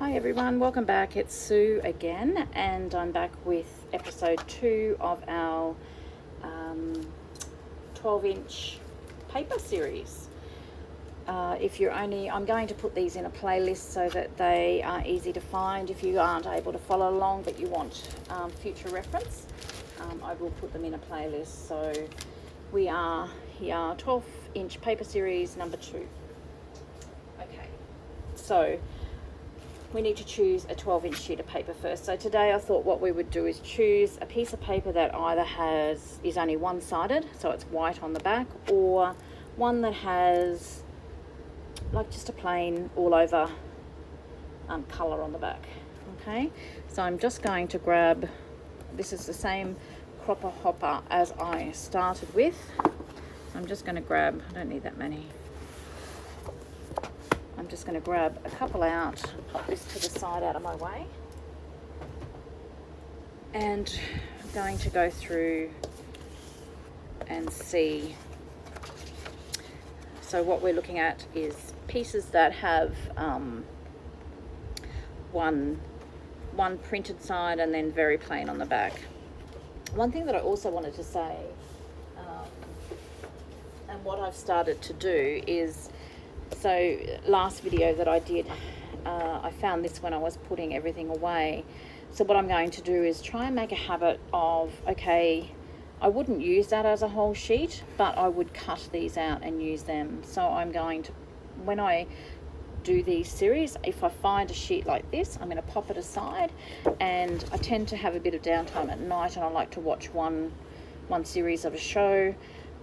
Hi everyone, welcome back. It's Sue again, and I'm back with episode 2 of our 12-inch paper series. I'm going to put these in a playlist so that they are easy to find if you aren't able to follow along but you want future reference. I will put them in a playlist. So we are here, 12-inch paper series number 2. Okay, so we need to choose a 12-inch sheet of paper first. So today I thought what we would do is choose a piece of paper that either is only one-sided, so it's white on the back, or one that has like just a plain all over colour on the back. Okay, so I'm just going to grab, this is the same cropper hopper as I started with. I'm just going to grab, I don't need that many. I'm just going to grab a couple out, pop this to the side out of my way, and I'm going to go through and see. So what we're looking at is pieces that have one printed side and then very plain on the back. One thing that I also wanted to say, and what I've started to do is, so last video that I did, I found this when I was putting everything away. So what I'm going to do is try and make a habit of, okay, I wouldn't use that as a whole sheet, but I would cut these out and use them. So I'm going to, when I do these series, if I find a sheet like this, I'm going to pop it aside. And I tend to have a bit of downtime at night, and I like to watch one series of a show.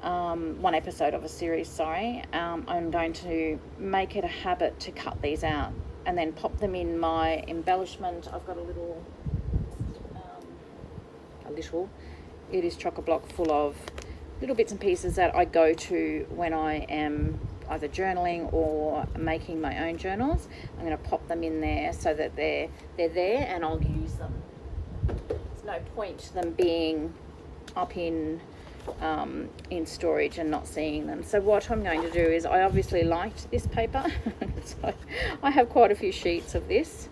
One episode of a series, sorry. I'm going to make it a habit to cut these out and then pop them in my embellishment. I've got a little, it is chock-a-block full of little bits and pieces that I go to when I am either journaling or making my own journals. I'm going to pop them in there so that they're there and I'll use them. There's no point them being up in storage and not seeing them. So what I'm going to do is, I obviously liked this paper so I have quite a few sheets of this.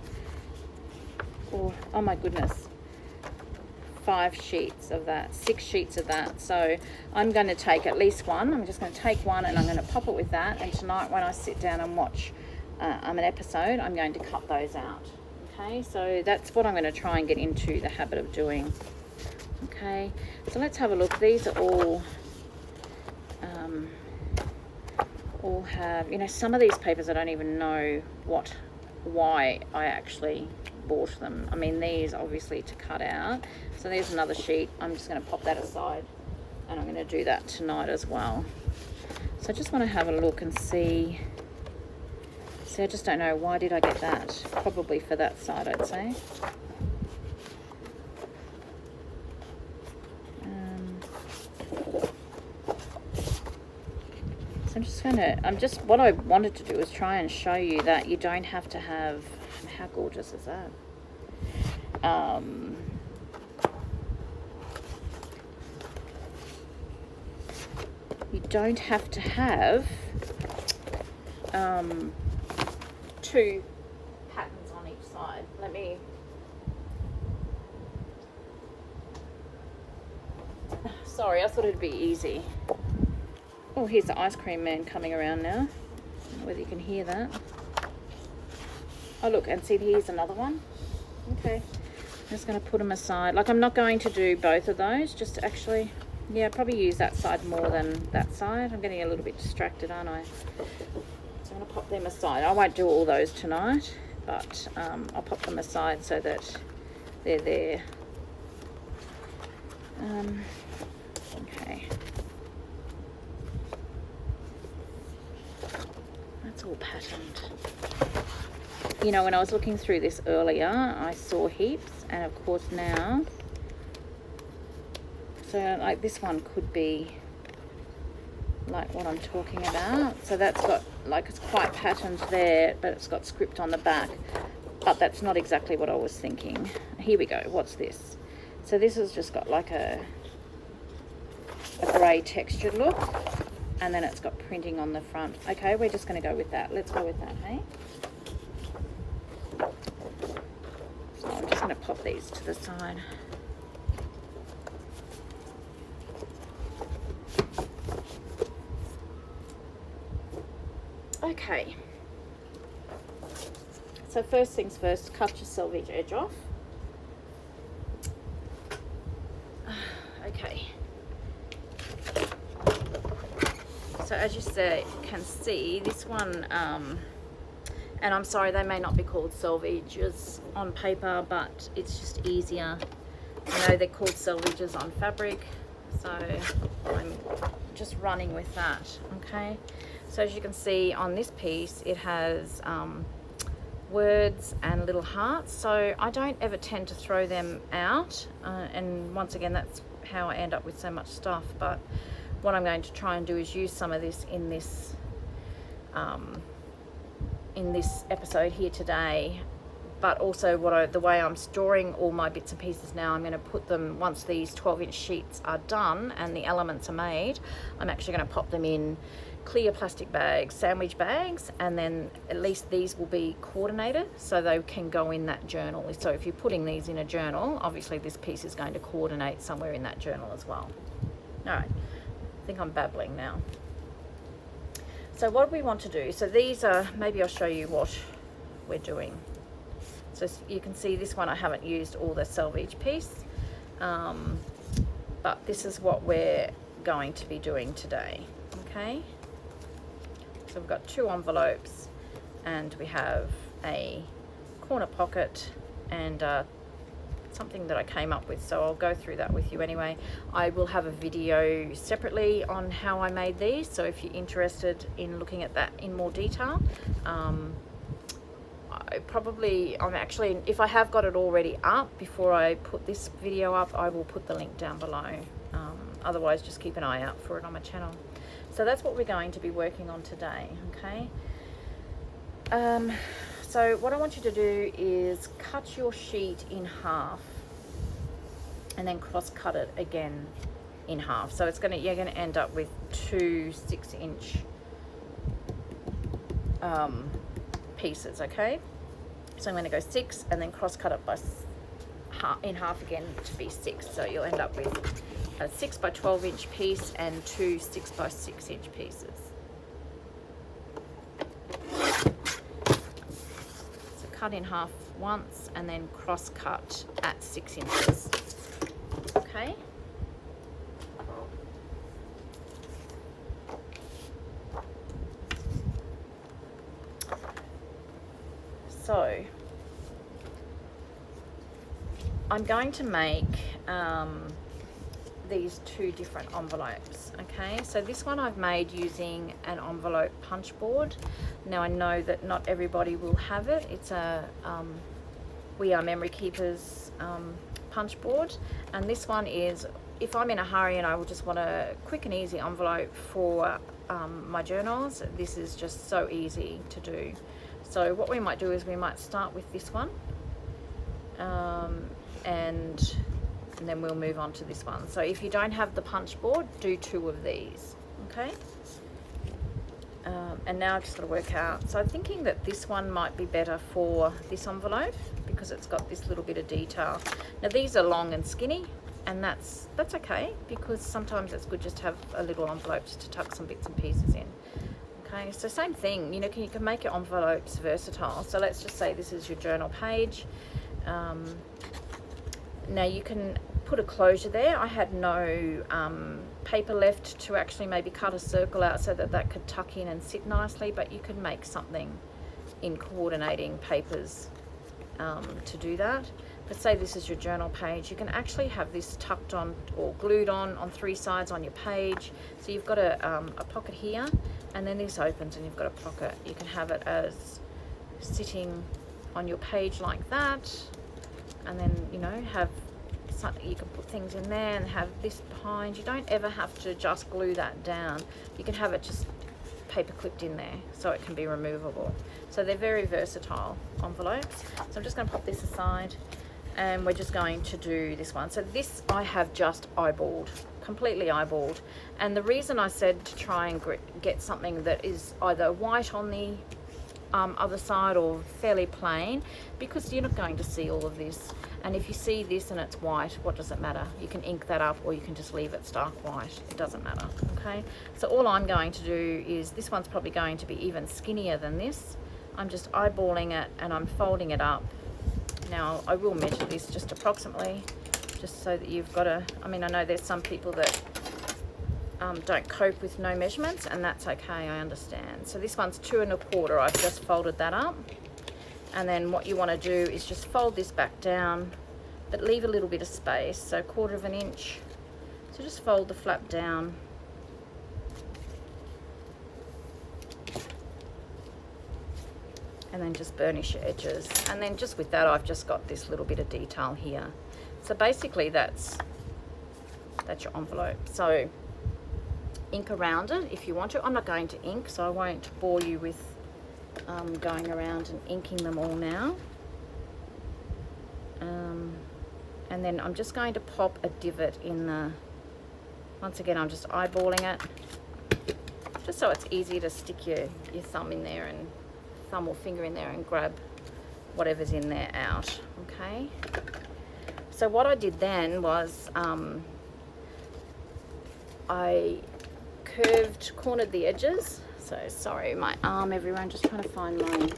Oh my goodness, 5 sheets of that, 6 sheets of that. So I'm going to take at least one. I'm just going to take one and I'm going to pop it with that, and tonight when I sit down and watch an episode, I'm going to cut those out. Okay, so that's what I'm going to try and get into the habit of doing. Okay, so let's have a look. These are all have, some of these papers I don't even know why I actually bought them. I mean, these obviously to cut out. So there's another sheet. I'm just going to pop that aside, and I'm going to do that tonight as well. So I just want to have a look and see. I just don't know, why did I get that? Probably for that side, I'd say. So what I wanted to do was try and show you that you don't have to have, how gorgeous is that? You don't have to have 2 patterns on each side. Sorry, I thought it'd be easy. Oh, here's the ice cream man coming around now. I don't know whether you can hear that. Oh, look, and see, here's another one. Okay, I'm just going to put them aside. Like, I'm not going to do both of those, just to actually, probably use that side more than that side. I'm getting a little bit distracted, aren't I? So I'm going to pop them aside. I won't do all those tonight, but I'll pop them aside so that they're there. Okay. That's all patterned. When I was looking through this earlier, I saw heaps, and of course now, so like this one could be like what I'm talking about. So that's got, like, it's quite patterned there, but it's got script on the back, but that's not exactly what I was thinking. Here we go. What's this? So this has just got like a grey textured look, and then it's got printing on the front. Okay, we're just going to go with that. Let's go with that, hey? pop these to the side. Okay, so first things first, cut your selvage edge off. Okay, so as you can see, this one, and I'm sorry, they may not be called selvages on paper, but it's just easier. I know they're called selvages on fabric, so I'm just running with that. Okay, so as you can see on this piece, it has words and little hearts, so I don't ever tend to throw them out, and once again, that's how I end up with so much stuff. But what I'm going to try and do is use some of this in this episode here today, but also the way I'm storing all my bits and pieces now, I'm going to put them, once these 12-inch sheets are done and the elements are made, I'm actually going to pop them in clear plastic bags, sandwich bags, and then at least these will be coordinated so they can go in that journal. So if you're putting these in a journal, obviously this piece is going to coordinate somewhere in that journal as well. All right, I think I'm babbling now. So what we want to do, so these are, maybe I'll show you what we're doing. So you can see this one I haven't used all the selvage piece, but this is what we're going to be doing today. Okay, so we've got 2 envelopes and we have a corner pocket and something that I came up with, so I'll go through that with you anyway. I will have a video separately on how I made these, so if you're interested in looking at that in more detail, I'm actually, if I have got it already up before I put this video up, I will put the link down below. Otherwise, just keep an eye out for it on my channel. So that's what we're going to be working on today, okay? So what I want you to do is cut your sheet in half and then cross cut it again in half. So you're gonna end up with 2 6-inch pieces, okay? So I'm going to go 6 and then cross cut it in half again to be 6. So you'll end up with a 6 by 12-inch piece and 2 6 by 6-inch pieces. So cut in half once and then cross cut at 6 inches. Okay. So I'm going to make these 2 different envelopes. Okay, so this one I've made using an envelope punch board. Now I know that not everybody will have it. It's a We Are Memory Keepers punch board, and this one is, if I'm in a hurry and I will just want a quick and easy envelope for my journals, this is just so easy to do. So what we might do is we might start with this one, and then we'll move on to this one. So if you don't have the punch board, do 2 of these, okay? And now I've just got to work out. So I'm thinking that this one might be better for this envelope because it's got this little bit of detail. Now these are long and skinny, and that's okay, because sometimes it's good just to have a little envelope just to tuck some bits and pieces in. Okay, so same thing, you know, you can make your envelopes versatile. So let's just say this is your journal page. Now you can put a closure there. I had no paper left to actually maybe cut a circle out so that that could tuck in and sit nicely, but you can make something in coordinating papers to do that. But say this is your journal page, you can actually have this tucked on or glued on 3 sides on your page. So you've got a pocket here, and then this opens and you've got a pocket. You can have it as sitting on your page like that, and then, you know, you can put things in there and have this behind. You don't ever have to just glue that down. You can have it just paper clipped in there so it can be removable. So they're very versatile envelopes. So I'm just going to pop this aside, and we're just going to do this one. So this I have just eyeballed, completely eyeballed, and the reason I said to try and get something that is either white on the other side or fairly plain, because you're not going to see all of this. And if you see this and it's white, what does it matter? You can ink that up, or you can just leave it stark white. It doesn't matter, okay? So all I'm going to do is, this one's probably going to be even skinnier than this. I'm just eyeballing it and I'm folding it up. Now, I will measure this just approximately, just so that you've got a, I mean, I know there's some people that don't cope with no measurements, and that's okay, I understand. So this one's 2 1/4. I've just folded that up. And then what you want to do is just fold this back down, but leave a little bit of space, so 1/4 inch. So just fold the flap down. And then just burnish your edges. And then just with that, I've just got this little bit of detail here. So basically that's your envelope. So ink around it if you want to. I'm not going to ink, so I won't bore you with going around and inking them all now. And then I'm just going to pop a divot in the, once again, I'm just eyeballing it, just so it's easy to stick your thumb in there, and thumb or finger in there, and grab whatever's in there out, okay? So what I did then was I cornered the edges. So sorry, my arm, everyone, just trying to find my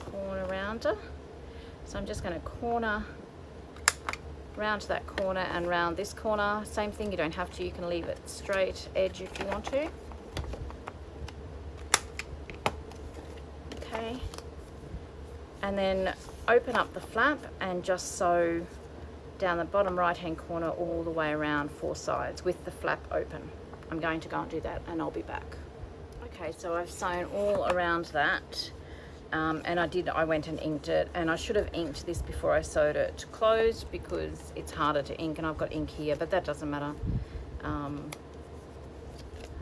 corner rounder. So I'm just going to corner round that corner and round this corner. Same thing, you don't have to, you can leave it straight edge if you want to. Okay, and then open up the flap and just sew down the bottom right hand corner all the way around 4 sides with the flap open. I'm going to go and do that, and I'll be back. Okay, so I've sewn all around that, and I went and inked it, and I should have inked this before I sewed it closed, because it's harder to ink, and I've got ink here, but that doesn't matter.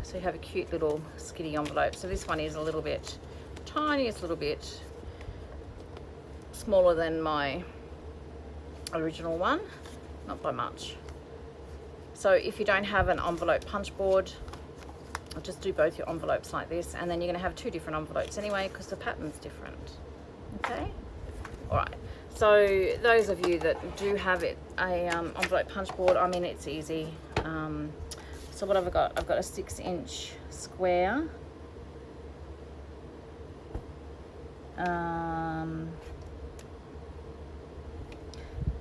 So you have a cute little skinny envelope. So this one is a little bit tiniest little bit smaller than my original one, not by much. So if you don't have an envelope punch board, I'll just do both your envelopes like this, and then you're going to have 2 different envelopes anyway, because the pattern's different. Okay, all right. So those of you that do have a envelope punch board, I mean, it's easy. So what have I got? I've got a 6-inch square.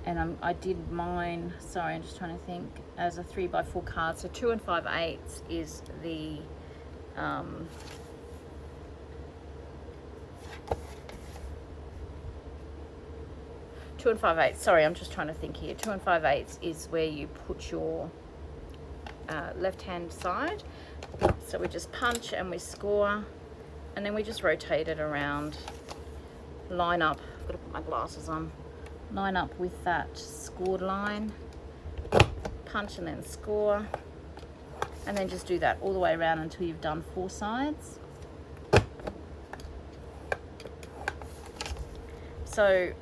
And I did mine, sorry, I'm just trying to think, as a 3x4 card. So 2 5/8 is the 2 5/8. Sorry, I'm just trying to think here. 2 5/8 is where you put your left hand side. So we just punch and we score, and then we just rotate it around, line up. I've got to put my glasses on. Line up with that scored line, punch and then score, and then just do that all the way around until you've done 4 sides. So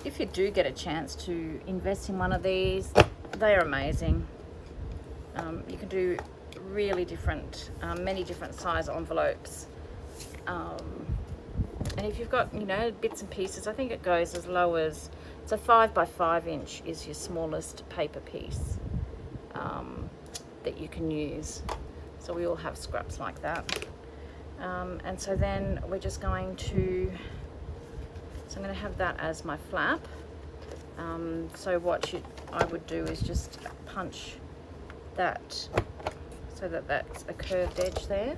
if you do get a chance to invest in one of these, they are amazing. You can do really different, many different size envelopes. And if you've got, you know, bits and pieces, I think it goes as low as, so 5 by 5 inch is your smallest paper piece that you can use. So we all have scraps like that. And so then we're just going to, so I'm going to have that as my flap. So what I would do is just punch that so that that's a curved edge there.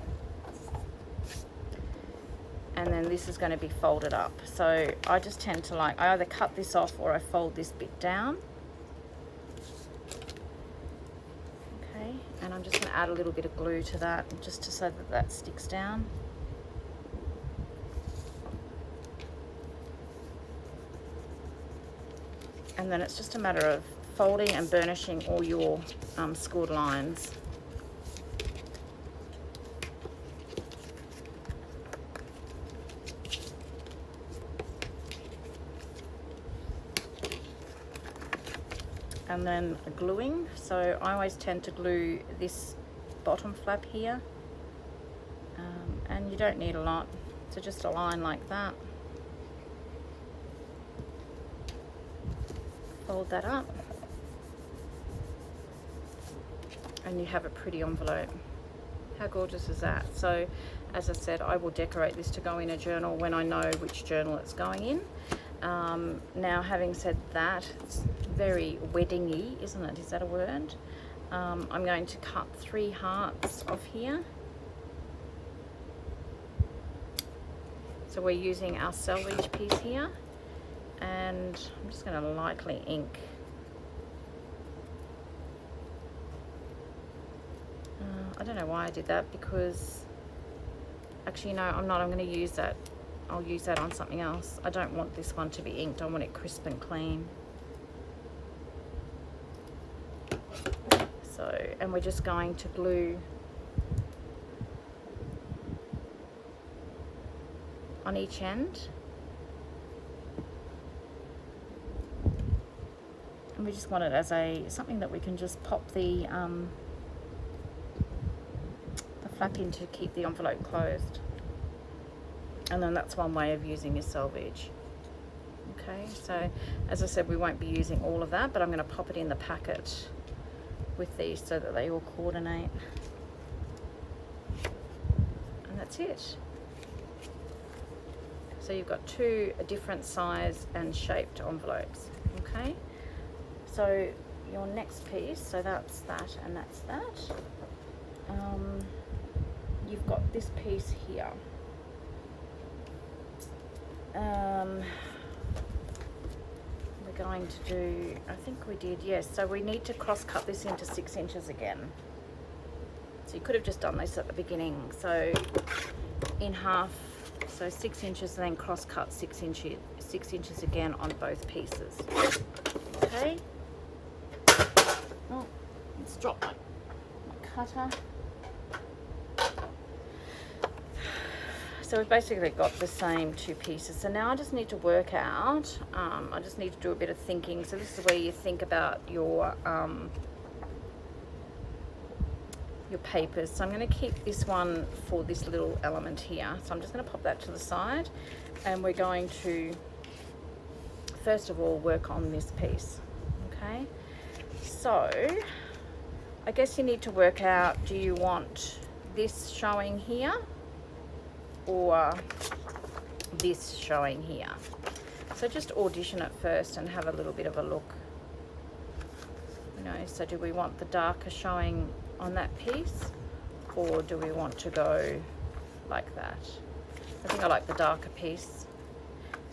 And then this is going to be folded up. So I just tend to I either cut this off or I fold this bit down. Okay, and I'm just going to add a little bit of glue to that, just so that that sticks down. And then it's just a matter of folding and burnishing all your scored lines. And then gluing. So I always tend to glue this bottom flap here. And you don't need a lot, so just a line like that. Fold that up, and you have a pretty envelope. How gorgeous is that? So as I said, I will decorate this to go in a journal when I know which journal it's going in. Now, having said that, it's very wedding-y, isn't it? Is that a word? I'm going to cut 3 hearts off here. So we're using our selvage piece here, and I'm just going to lightly ink. I don't know why I did that, because actually no, I'm not. I'm going to use that. I'll use that on something else. I don't want this one to be inked. I want it crisp and clean. So, and we're just going to glue on each end, and we just want it as something that we can just pop the flap in to keep the envelope closed. And then that's one way of using your selvage. Okay, so as I said, we won't be using all of that, but I'm going to pop it in the packet with these so that they all coordinate, and that's it. So you've got 2 different size and shaped envelopes. Okay, so your next piece, so that's that and that's that. You've got this piece here. We're going to do, I think we did, yes, so we need to cross cut this into 6 inches again. So you could have just done this at the beginning, so in half, so 6 inches, and then cross cut 6 inches again on both pieces. Okay. Oh, let's drop my cutter. So we've basically got the same 2 pieces. So now I just need to work out, I just need to do a bit of thinking. So this is where you think about your papers. So I'm going to keep this one for this little element here. So I'm just going to pop that to the side, and we're going to first of all work on this piece. Okay, so I guess you need to work out, do you want this showing here or this showing here? So just audition it first and have a little bit of a look. You know, so do we want the darker showing on that piece, or do we want to go like that? I think I like the darker piece.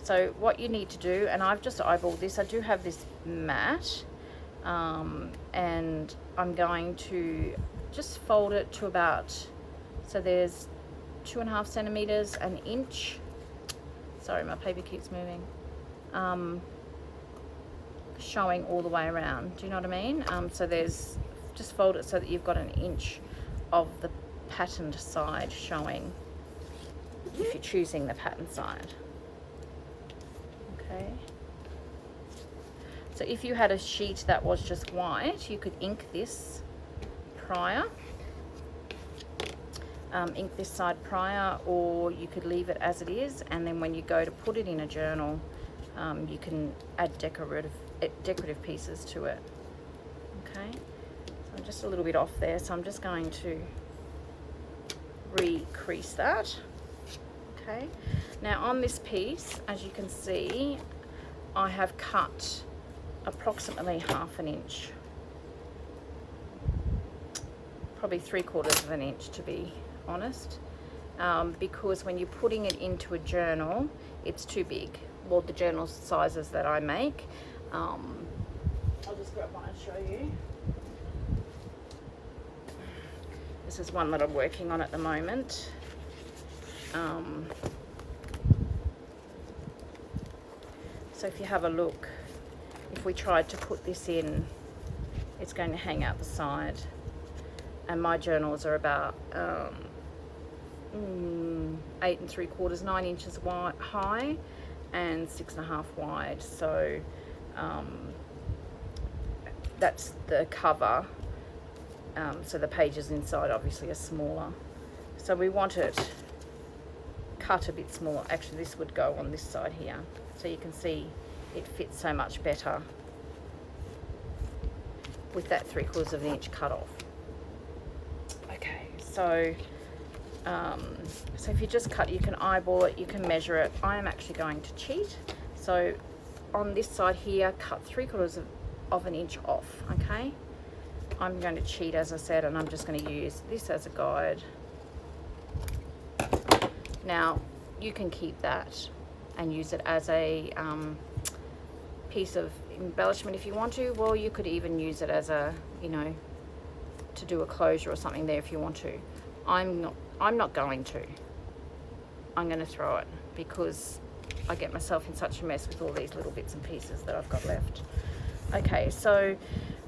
So what you need to do, and I've just eyeballed this, I do have this mat, and I'm going to just fold it to about, so there's 2.5 centimeters, an inch. Sorry, my paper keeps moving. Showing all the way around. Do you know what I mean? So there's, just fold it so that you've got an inch of the patterned side showing, if you're choosing the pattern side. Okay. So if you had a sheet that was just white, you could ink this prior. Ink this side prior, or you could leave it as it is, and then when you go to put it in a journal, you can add decorative pieces to it. Okay, so I'm just a little bit off there, so I'm just going to re-crease that. Okay, now on this piece, as you can see, I have cut approximately 1/2 inch, probably 3/4 inch to be honest, because when you're putting it into a journal, it's too big. Well, the journal sizes that I make, I'll just grab one and show you. This is one that I'm working on at the moment. So if you have a look, if we tried to put this in, it's going to hang out the side, and my journals are about 8 3/4, 9 inches wide, high, and 6.5 wide. So that's the cover So the pages inside obviously are smaller. So we want it cut a bit smaller. Actually, this would go on this side here. So you can see it fits so much better with that 3/4 of an inch cut off. Okay, so so if you just cut, you can eyeball it, you can measure it. I am actually going to cheat. So on this side here, cut 3/4 of an inch off, okay? I'm going to cheat, as I said, and I'm just going to use this as a guide. Now, you can keep that and use it as a piece of embellishment if you want to. Well, you could even use it as a, you know, to do a closure or something there if you want to. I'm not going to. I'm going to throw it because I get myself in such a mess with all these little bits and pieces that I've got left. Okay, so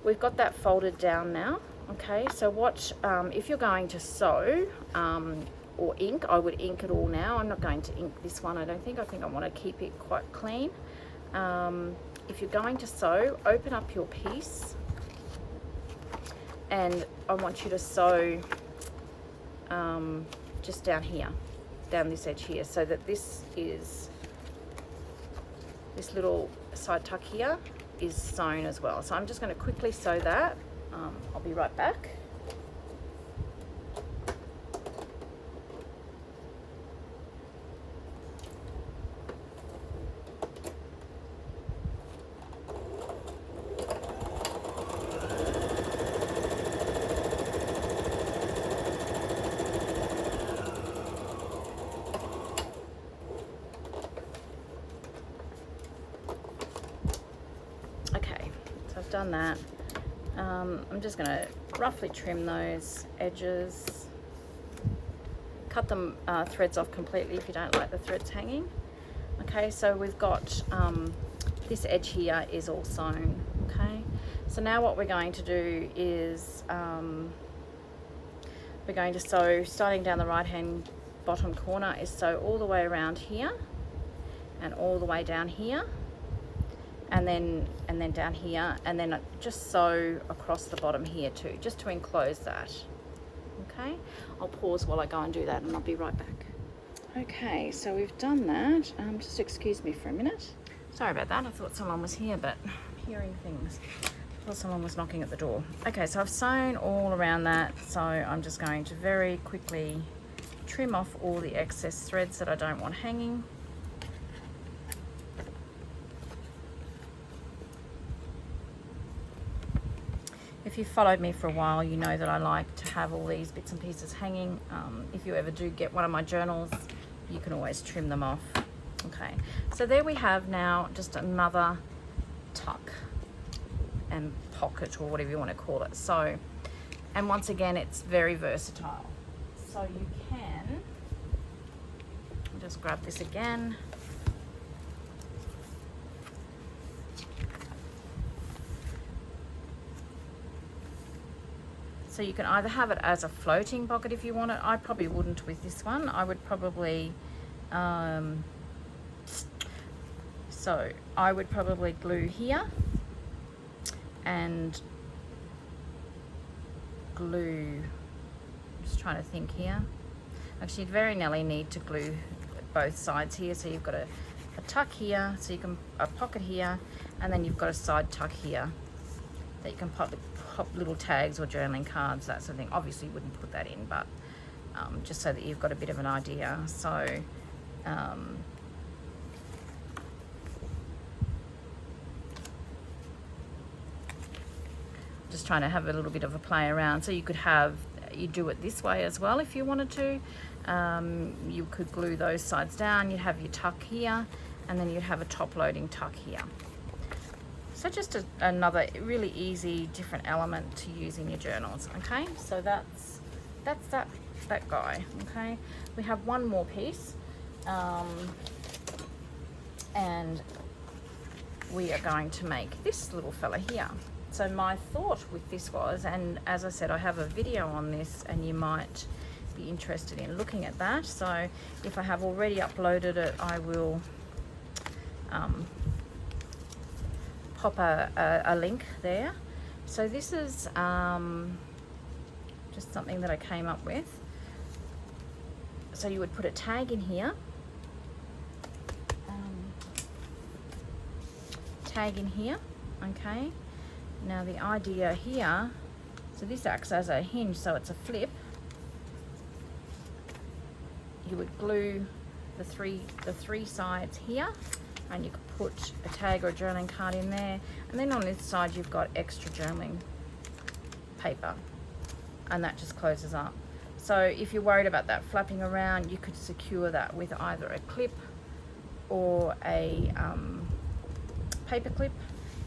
we've got that folded down now. Okay, so what, if you're going to sew or ink, I would ink it all now. I'm not going to ink this one, I don't think. I think I want to keep it quite clean. If you're going to sew, open up your piece and I want you to sew just down here, down this edge here, so that this little side tuck here is sewn as well. So I'm just going to quickly sew that. I'll be right back. Okay, so I've done that. I'm just going to roughly trim those edges, cut them threads off completely if you don't like the threads hanging. Okay, so we've got this edge here is all sewn. Okay, so now what we're going to do is we're going to sew, starting down the right hand bottom corner, is sew all the way around here and all the way down here, and then down here, and then just sew across the bottom here too, just to enclose that. Okay, I'll pause while I go and do that and I'll be right back. Okay, so we've done that. Just excuse me for a minute. Sorry about that, I thought someone was here, but I'm hearing things. I thought someone was knocking at the door. Okay, so I've sewn all around that, so I'm just going to very quickly trim off all the excess threads that I don't want hanging. If you've followed me for a while, you know that I like to have all these bits and pieces hanging. If you ever do get one of my journals, you can always trim them off. Okay, so there we have now just another tuck and pocket, or whatever you want to call it. So, and once again, it's very versatile. So you can just grab this again. So you can either have it as a floating pocket if you want it. I probably wouldn't with this one. I would probably, so I would probably glue here and glue, I'm just trying to think here. Actually, you'd very nearly need to glue both sides here. So you've got a tuck here, so you can, a pocket here, and then you've got a side tuck here that you can pop little tags or journaling cards, that sort of thing. Obviously you wouldn't put that in, but just so that you've got a bit of an idea. So just trying to have a little bit of a play around. So you could have, you do it this way as well if you wanted to. You could glue those sides down, you'd have your tuck here, and then you'd have a top loading tuck here. So just another really easy different element to use in your journals. Okay, so that's that guy. Okay, we have one more piece, and we are going to make this little fella here. So my thought with this was, and as I said, I have a video on this and you might be interested in looking at that. So if I have already uploaded it, I will pop a link there. So this is, I'm just trying to think here. So this is, I'm just trying to think. So this is, this is a just something that I came up with. So you would put a tag in here, okay. Now the idea here, so this acts as a hinge, so it's a flip. You would glue the three sides here, and you could put a tag or a journaling card in there, and then on this side you've got extra journaling paper, and that just closes up. So if you're worried about that flapping around, you could secure that with either a clip or a paper clip.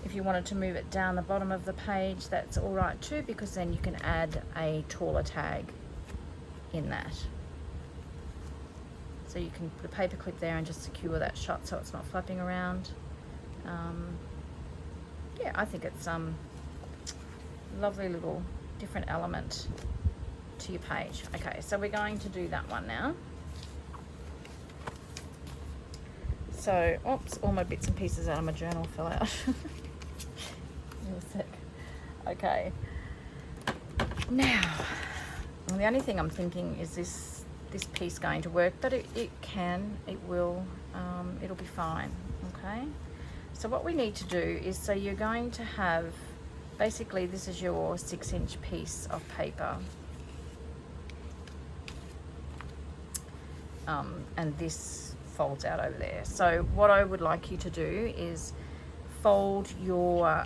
If you wanted to move it down the bottom of the page, that's all right too, because then you can add a taller tag in that. So you can put a paper clip there and just secure that shut so it's not flapping around. Yeah, I think it's lovely little different element to your page. Okay, so we're going to do that one now. So, oops, all my bits and pieces out of my journal fell out. Give me a sec. Okay. Now, well, the only thing I'm thinking is this piece going to work, but it will, it'll be fine, okay? So what we need to do is, so you're going to have, basically this is your 6-inch piece of paper. And this folds out over there. So what I would like you to do is fold your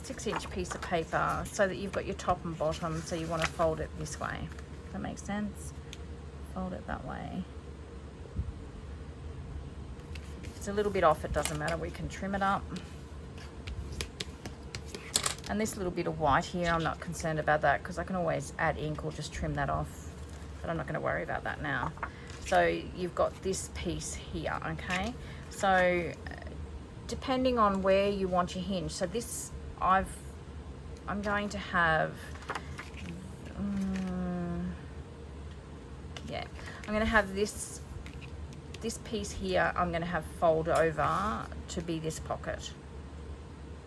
6-inch piece of paper so that you've got your top and bottom, so you want to fold it this way. Does that make sense? Fold it that way. If it's a little bit off, it doesn't matter, we can trim it up. And this little bit of white here, I'm not concerned about that because I can always add ink or just trim that off, but I'm not going to worry about that now. So you've got this piece here, okay? So depending on where you want your hinge, so this I'm going to have, yeah, I'm going to have this piece here, I'm going to have fold over to be this pocket,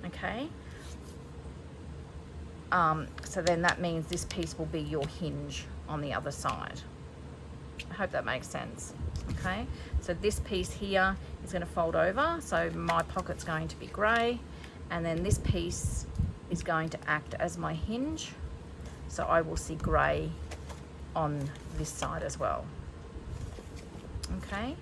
okay? So then that means this piece will be your hinge on the other side. I hope that makes sense, okay? So this piece here is going to fold over, so my pocket's going to be grey, and then this piece is going to act as my hinge, so I will see grey on this side as well, okay?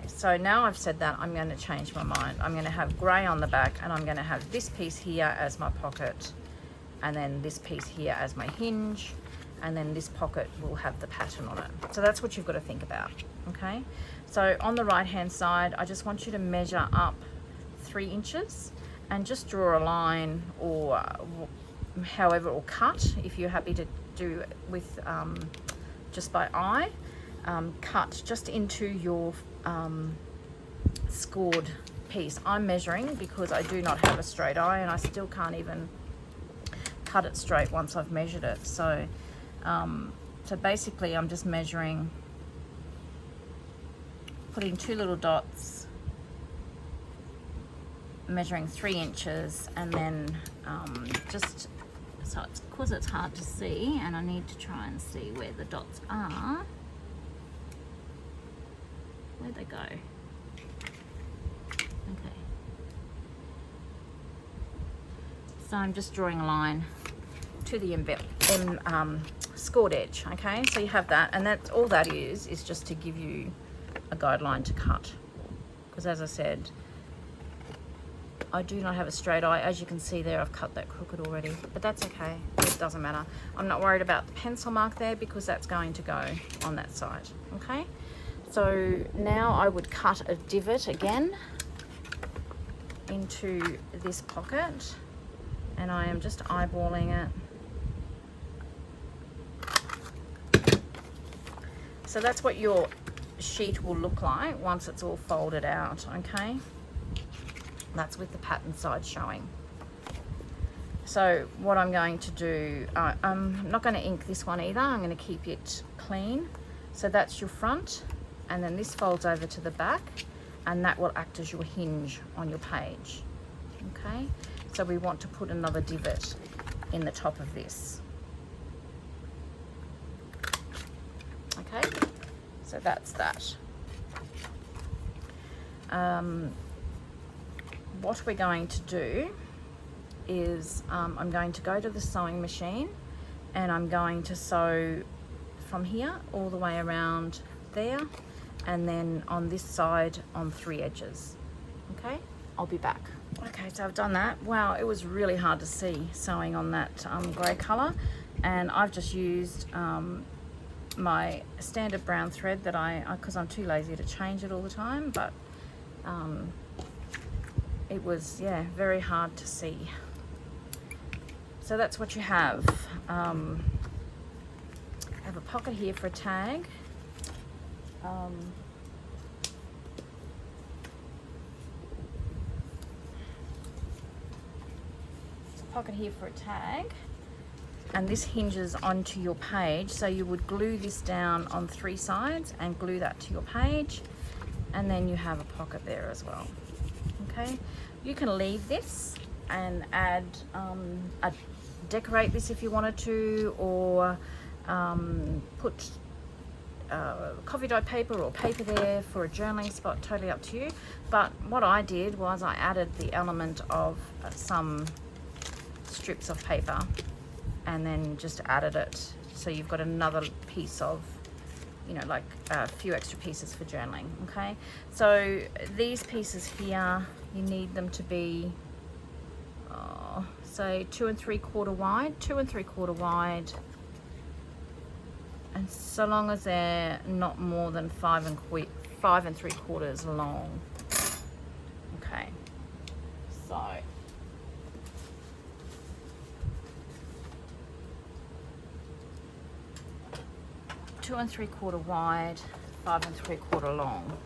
So now I've said that, I'm going to change my mind. I'm going to have grey on the back, and I'm going to have this piece here as my pocket, and then this piece here as my hinge, and then this pocket will have the pattern on it. So that's what you've got to think about, okay? So on the right hand side, I just want you to measure up 3 inches and just draw a line, or however, or cut if you're happy to do it with just by eye. Cut just into your scored piece. I'm measuring because I do not have a straight eye, and I still can't even cut it straight once I've measured it. So so basically I'm just measuring, putting 2 little dots, measuring 3 inches, and then just, so it's because it's hard to see and I need to try and see where the dots are. Where'd they go? Okay. So I'm just drawing a line to the scored edge, okay? So you have that, and that's all that is just to give you a guideline to cut. Because as I said, I do not have a straight eye. As you can see there, I've cut that crooked already, but that's okay. It doesn't matter. I'm not worried about the pencil mark there because that's going to go on that side, okay? So now I would cut a divot again into this pocket, and I am just eyeballing it. So that's what your sheet will look like once it's all folded out, okay? That's with the pattern side showing. So what I'm going to do, I'm not going to ink this one either. I'm going to keep it clean. So that's your front, and then this folds over to the back, and that will act as your hinge on your page, okay? So we want to put another divot in the top of this. Okay, so that's that. What we're going to do is I'm going to go to the sewing machine and I'm going to sew from here all the way around there, and then on this side on 3 edges. Okay, I'll be back. Okay, so I've done that. Wow, it was really hard to see sewing on that grey colour, and I've just used my standard brown thread that because I'm too lazy to change it all the time, but it was, yeah, very hard to see. So that's what you have. I have a pocket here for a tag. Pocket here for a tag, and this hinges onto your page, so you would glue this down on 3 sides and glue that to your page, and then you have a pocket there as well. Okay, you can leave this and add decorate this if you wanted to, or put coffee dye paper or paper there for a journaling spot, totally up to you. But what I did was I added the element of some strips of paper and then just added it, so you've got another piece of, you know, like a few extra pieces for journaling. Okay, so these pieces here, you need them to be say 2 3/4 wide, 2 3/4 wide, and so long as they're not more than 5 3/4 long. Okay, so two and 3/4 wide, 5 3/4 long.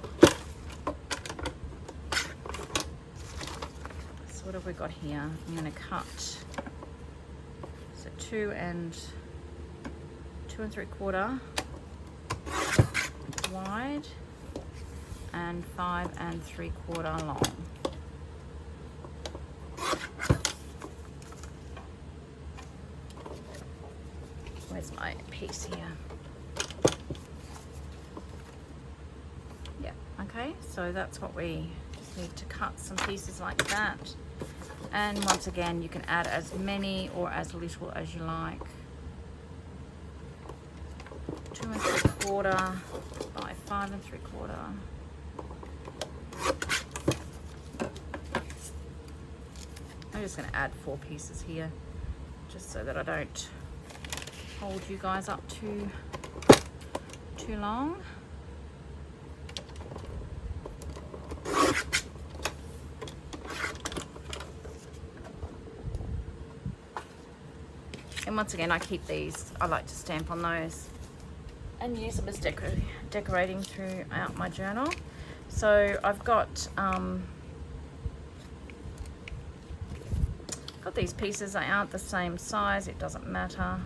So what have we got here? I'm going to cut, so 2 3/4 wide and 5 3/4 long. Where's my piece here? Yeah, okay, so that's what we just need to cut some pieces like that. And once again, you can add as many or as little as you like. 2 3/4 by 5 3/4. I'm just going to add 4 pieces here, just so that I don't hold you guys up too long. And once again, I keep these, I like to stamp on those and use them as decorating throughout my journal. So I've got these pieces. They aren't the same size, it doesn't matter.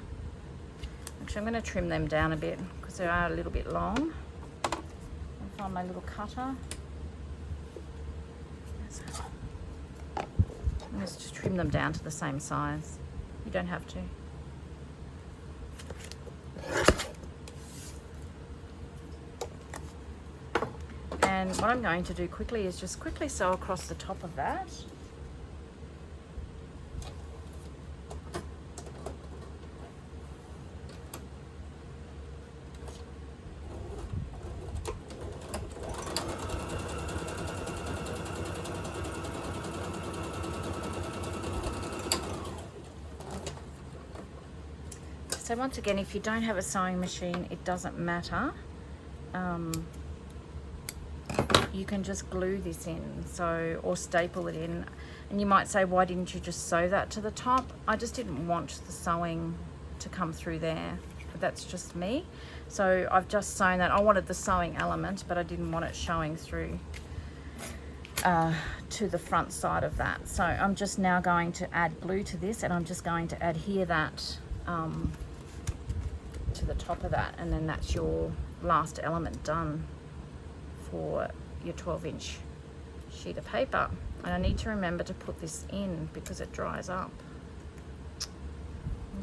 Actually, I'm going to trim them down a bit because they are a little bit long. I'll find my little cutter. I'm going to just trim them down to the same size. You don't have to. And what I'm going to do quickly is just quickly sew across the top of that. So once again, if you don't have a sewing machine, it doesn't matter. You can just glue this in, so, or staple it in. And you might say, why didn't you just sew that to the top? I just didn't want the sewing to come through there, but that's just me. So I've just sewn that. I wanted the sewing element, but I didn't want it showing through to the front side of that. So I'm just now going to add glue to this, and I'm just going to adhere that to the top of that, and then that's your last element done for your 12-inch sheet of paper. And I need to remember to put this in because it dries up.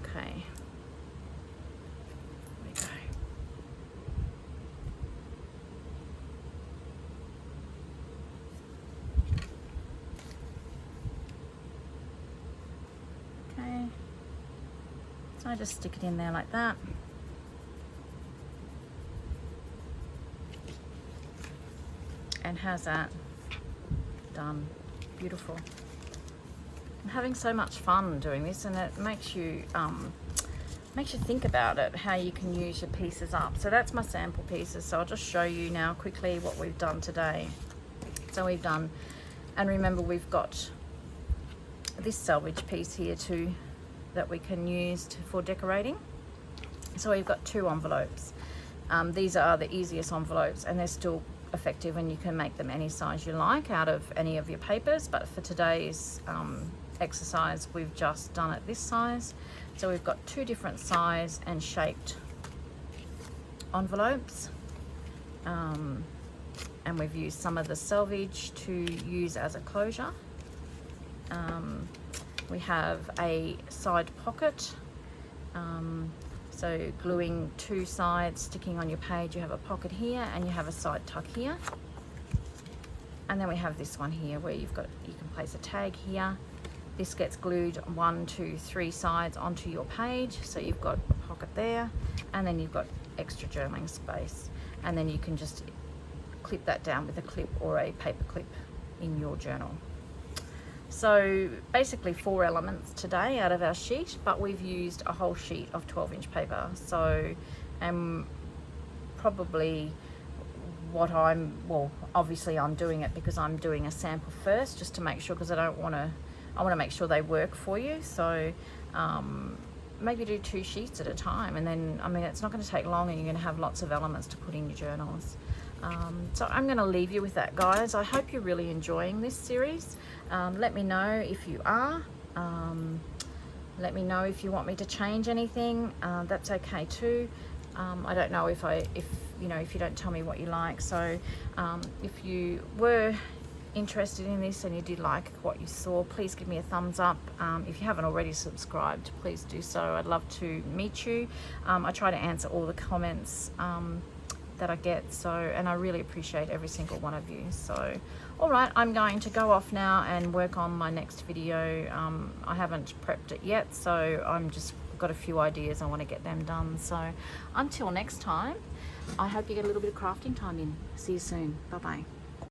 Okay. There we go. Okay. So I just stick it in there like that. And how's that? Done. Beautiful. I'm having so much fun doing this, and it makes you think about it, how you can use your pieces up. So that's my sample pieces. So I'll just show you now quickly what we've done today. So we've done, and remember we've got this selvage piece here too that we can use for decorating. So we've got 2 envelopes. These are the easiest envelopes, and they're still effective, and you can make them any size you like out of any of your papers, but for today's exercise we've just done it this size. So we've got 2 different size and shaped envelopes, and we've used some of the selvage to use as a closure. We have a side pocket, so gluing 2 sides, sticking on your page, you have a pocket here and you have a side tuck here. And then we have this one here where you can place a tag here. This gets glued 1, 2, 3 sides onto your page, so you've got a pocket there, and then you've got extra journaling space, and then you can just clip that down with a clip or a paper clip in your journal. So basically 4 elements today out of our sheet, but we've used a whole sheet of 12-inch paper. So probably obviously I'm doing it because I'm doing a sample first, just to make sure, because I want to make sure they work for you. So maybe do 2 sheets at a time, and then, I mean, it's not going to take long, and you're going to have lots of elements to put in your journals. So I'm going to leave you with that, guys. I hope you're really enjoying this series. Let me know if you are. Let me know if you want me to change anything. That's okay too. I don't know if you don't tell me what you like. So if you were interested in this and you did like what you saw, please give me a thumbs up. If you haven't already subscribed, please do so. I'd love to meet you. I try to answer all the comments that I get, and I really appreciate every single one of you. So all right, I'm going to go off now and work on my next video. I haven't prepped it yet, so I'm just got a few ideas. I want to get them done. So until next time, I hope you get a little bit of crafting time in. See you soon. Bye bye.